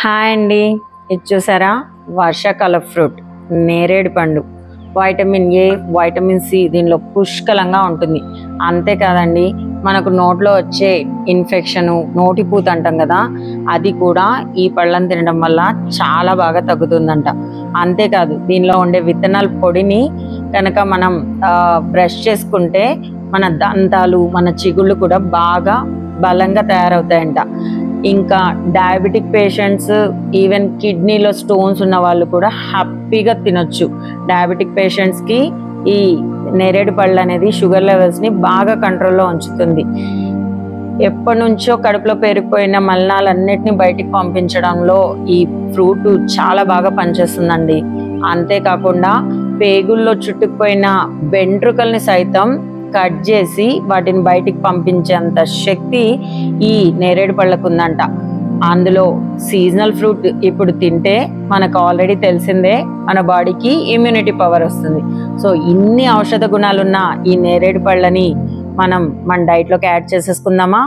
Hi అండి, ఇది చూసారా వర్షాకాల ఫ్రూట్ నేరేడు పండు. వైటమిన్ ఏ, వైటమిన్ సి దీనిలో పుష్కలంగా ఉంటుంది. అంతేకాదండి, మనకు నోట్లో వచ్చే ఇన్ఫెక్షను, నోటిపూత అంటాం కదా, అది కూడా ఈ పళ్ళను తినడం వల్ల చాలా బాగా తగ్గుతుందంట. అంతేకాదు, దీనిలో ఉండే విత్తనాల పొడిని కనుక మనం బ్రష్ చేసుకుంటే మన దంతాలు, మన చిగుళ్ళు కూడా బాగా బలంగా తయారవుతాయంట. ఇంకా డయాబెటిక్ పేషెంట్స్, ఈవెన్ కిడ్నీలో స్టోన్స్ ఉన్న వాళ్ళు కూడా హ్యాపీగా తినొచ్చు. డయాబెటిక్ పేషెంట్స్కి ఈ నేరేడు పళ్ళు అనేది షుగర్ లెవెల్స్ని బాగా కంట్రోల్లో ఉంచుతుంది. ఎప్పటి నుంచో కడుపులో పేరుకుపోయిన మలినాలన్నిటిని బయటికి పంపించడంలో ఈ ఫ్రూట్ చాలా బాగా పనిచేస్తుందండి. అంతేకాకుండా పేగుల్లో చుట్టుకుపోయిన వెంట్రుకల్ని సైతం కట్ చేసి వాటిని బయటికి పంపించేంత శక్తి ఈ నేరేడు పళ్ళకు ఉందంట. అందులో సీజనల్ ఫ్రూట్ ఇప్పుడు తింటే మనకు ఆల్రెడీ తెలిసిందే, మన బాడీకి ఇమ్యూనిటీ పవర్ వస్తుంది. సో ఇన్ని ఔషధ గుణాలున్న ఈ నేరేడు పళ్ళని మనం మన డైట్లోకి యాడ్ చేసేసుకుందామా?